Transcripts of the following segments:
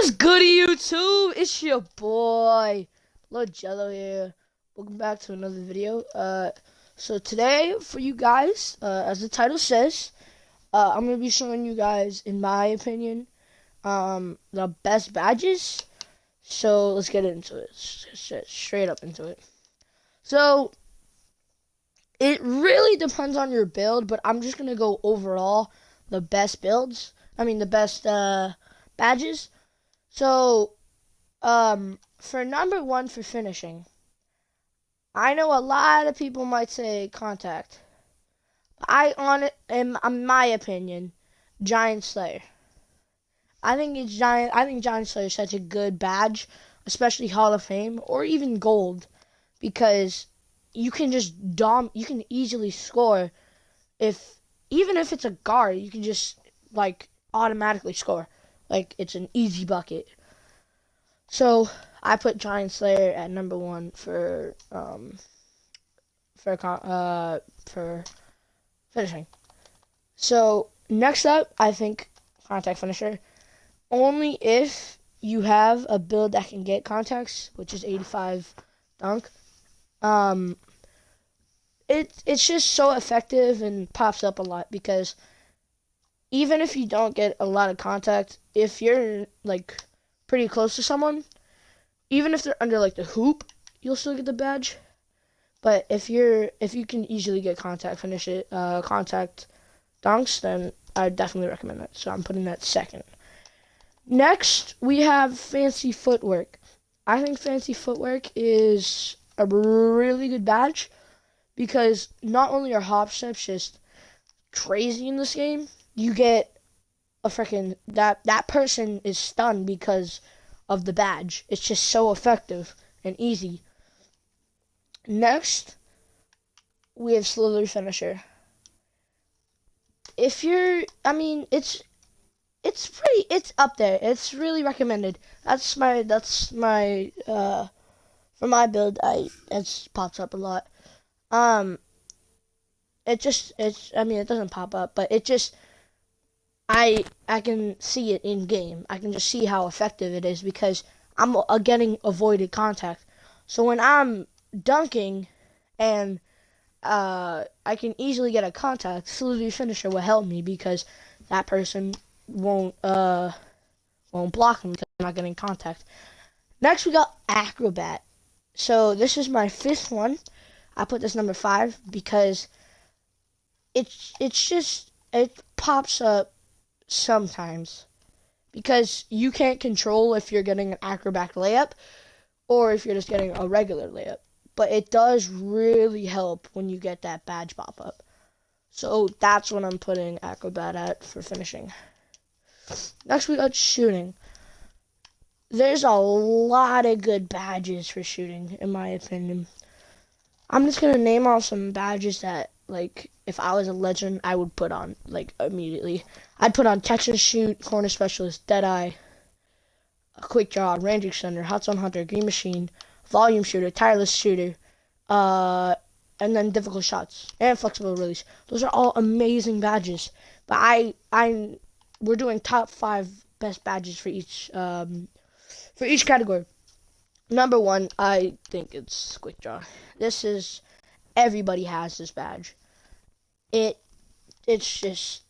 What's goody YouTube? It's your boy, Lil Jello here. Welcome back to another video. So today for you guys, as the title says, I'm gonna be showing you guys, in my opinion, the best badges. So let's get into it. Straight up into it. So it really depends on your build, but I'm just gonna go overall the best builds. The best badges. So, for number one for finishing, I know a lot of people might say contact. In my opinion, Giant Slayer. I think Giant Slayer is such a good badge, especially Hall of Fame or even Gold, because you can just you can easily score even if it's a guard, you can just automatically score. It's an easy bucket. So I put Giant Slayer at number one for finishing. So next up, I think contact finisher. Only if you have a build that can get contacts, which is 85 dunk. It's just so effective and pops up a lot, because even if you don't get a lot of contact, if you're pretty close to someone, even if they're under the hoop, you'll still get the badge. But if you can easily get contact dunks, then I definitely recommend that. So I'm putting that second. Next, we have fancy footwork. I think fancy footwork is a really good badge, because not only are hop steps just crazy in this game, you get a freaking that person is stunned because of the badge. It's just so effective and easy. Next, we have Slither Finisher. If you're, it's up there. It's really recommended. That's my for my build. It pops up a lot. It doesn't pop up, but it just, I can see it in game. I can just see how effective it is, because I'm getting avoided contact. So when I'm dunking and I can easily get a contact, Salute Finisher will help me, because that person won't block me because I'm not getting contact. Next, we got Acrobat. So this is my fifth one. I put this number 5 because it pops up sometimes, because you can't control if you're getting an acrobat layup or if you're just getting a regular layup. But it does really help when you get that badge pop up. So that's what I'm putting acrobat at for finishing. Next, we got shooting. There's a lot of good badges for shooting, in my opinion. I'm just gonna name off some badges that, if I was a legend, I would put on, immediately. I'd put on Catch and Shoot, Corner Specialist, Deadeye, a Quick Draw, Range Extender, Hot Zone Hunter, Green Machine, Volume Shooter, Tireless Shooter, and then Difficult Shots, and Flexible Release. Those are all amazing badges. But we're doing top 5 best badges for each category. Number 1, I think it's Quick Draw. Everybody has this badge. It's just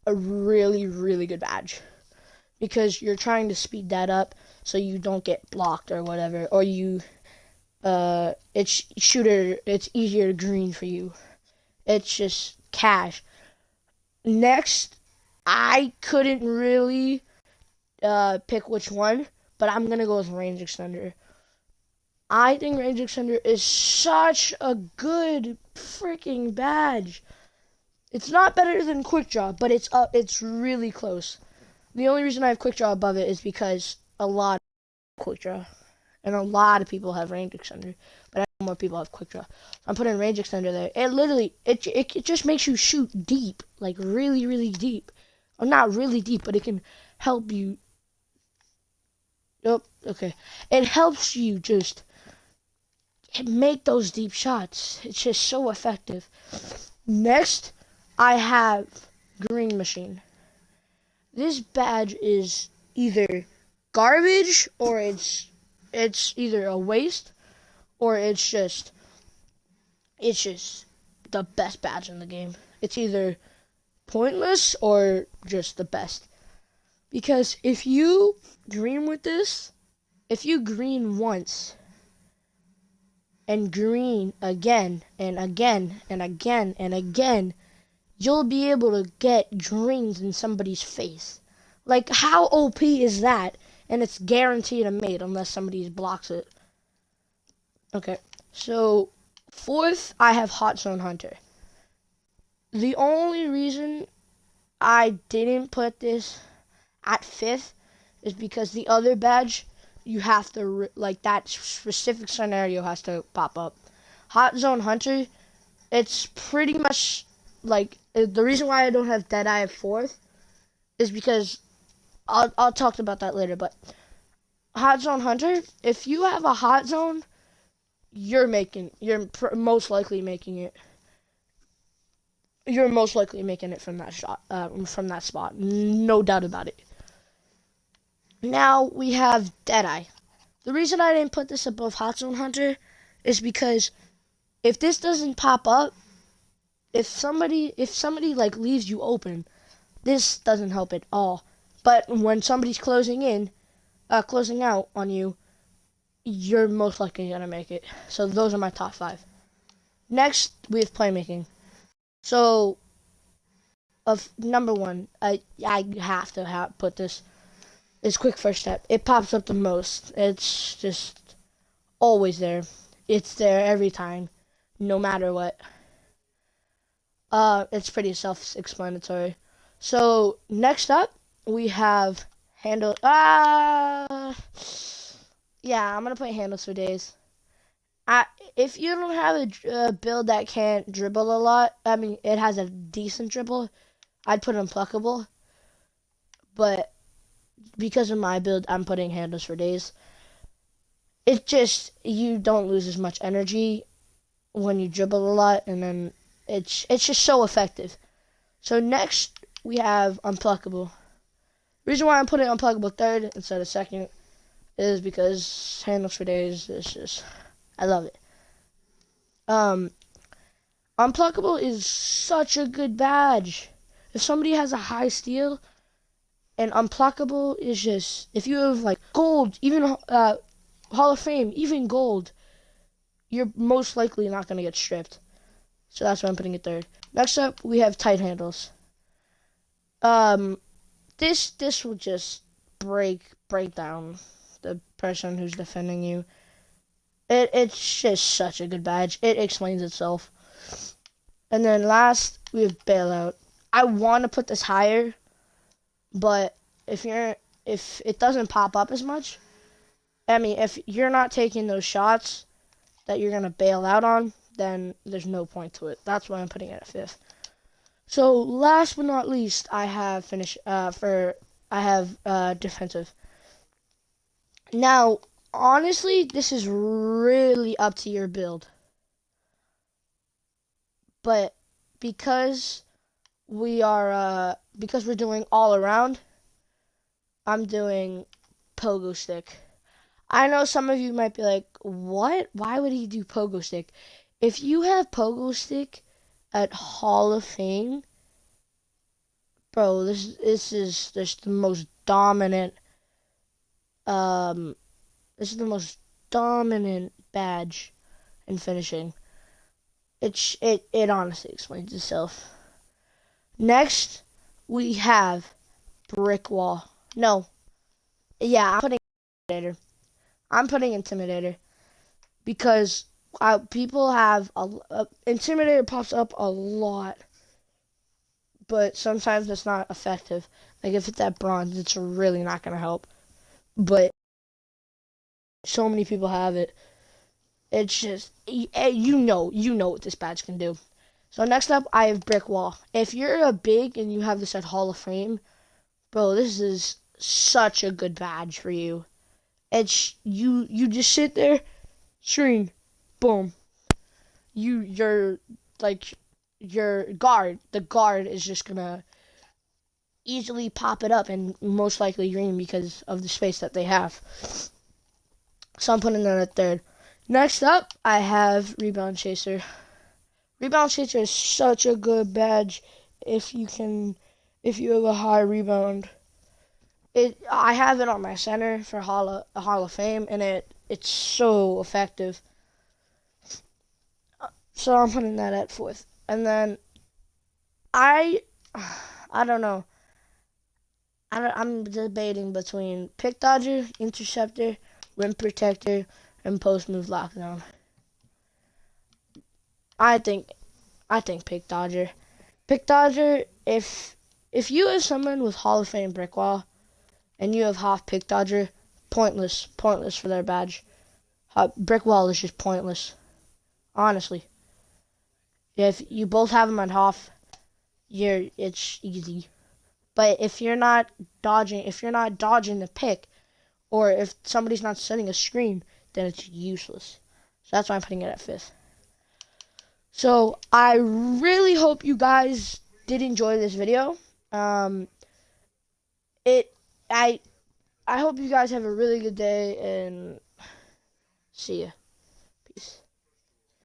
a really, really good badge, because you're trying to speed that up so you don't get blocked or whatever, or it's easier to green for you. It's just cash. Next, I couldn't really pick which one, but I'm gonna go with Range Extender. I think Range Extender is such a good freaking badge. It's not better than Quick Draw, but it's really close. The only reason I have Quick Draw above it is because a lot of Quick Draw, and a lot of people have Range Extender, but I know more people have Quick Draw. I'm putting Range Extender there. It just makes you shoot deep, really, really deep. Or not really deep, but it can help you. Nope, okay. It helps you just make those deep shots. It's just so effective. Next, I have Green Machine. This badge is either garbage, or it's either a waste, or it's just the best badge in the game. It's either pointless or just the best. Because if you green with this, if you green once and green again and again and again and again, you'll be able to get greens in somebody's face. Like, how OP is that? And it's guaranteed a mate unless somebody blocks it. Okay, so fourth, I have Hot Zone Hunter. The only reason I didn't put this at fifth is because the other badge, you have to, like, that specific scenario has to pop up. Hot Zone Hunter, it's pretty much, like, the reason why I don't have Deadeye at fourth is because, I'll talk about that later, but Hot Zone Hunter, if you have a Hot Zone, you're most likely making it. You're most likely making it from that from that spot. No doubt about it. Now we have Deadeye. The reason I didn't put this above Hot Zone Hunter is because if this doesn't pop up, if somebody like leaves you open, this doesn't help at all. But when somebody's closing out on you, you're most likely gonna make it. So those are my top 5. Next, we have playmaking. So, of number 1, I have to put this is quick first step. It pops up the most. It's just always there. It's there every time, no matter what. It's pretty self-explanatory. So next up, we have handle. Yeah, I'm gonna put handles for days. If you don't have a build that can't dribble a lot, I mean, it has a decent dribble, I'd put Unpluckable. But because of my build, I'm putting handles for days. It just, you don't lose as much energy when you dribble a lot, and then it's just so effective. So next, we have Unpluckable. Reason why I'm putting Unpluckable third instead of second is because handles for days is just, I love it. Unpluckable is such a good badge. If somebody has a high steal, and Unpluckable is just, if you have like gold, even Hall of Fame, even gold, you're most likely not going to get stripped. So that's why I'm putting it third. Next up, we have tight handles. This will just break down the person who's defending you. It's just such a good badge. It explains itself. And then last, we have bailout. I want to put this higher, but if it doesn't pop up as much, I mean, if you're not taking those shots that you're gonna bail out on, then there's no point to it. That's why I'm putting it at fifth. So last but not least, I have defensive. Now, honestly, this is really up to your build. But because we're doing all around, I'm doing pogo stick. I know some of you might be like, what? Why would he do pogo stick? If you have pogo stick at Hall of Fame, bro, this is just the most dominant this is the most dominant badge in finishing. It honestly explains itself. Next, we have brick wall. No. Yeah, I'm putting Intimidator because people have Intimidator pops up a lot, but sometimes it's not effective. Like if it's at bronze, it's really not gonna help. But so many people have it. It's just you know what this badge can do. So next up, I have brick wall. If you're a big and you have this at Hall of Fame, bro, this is such a good badge for you. It's you just sit there, screen, boom. You're like your guard. The guard is just gonna easily pop it up and most likely green because of the space that they have. So I'm putting that at third. Next up, I have Rebound Chaser. Rebound Chaser is such a good badge if you have a high rebound. I have it on my center for Hall of Fame, and it's so effective. So I'm putting that at fourth. And then I don't know. I'm debating between pick dodger, interceptor, rim protector, and post move lockdown. I think pick dodger. Pick dodger. If you have someone with Hall of Fame brick wall, and you have half pick dodger, pointless for their badge. Brick wall is just pointless, honestly. If you both have them at half, it's easy. But if you're not dodging the pick, or if somebody's not setting a screen, then it's useless. So that's why I'm putting it at fifth. So I really hope you guys did enjoy this video. It I hope you guys have a really good day and see ya. Peace.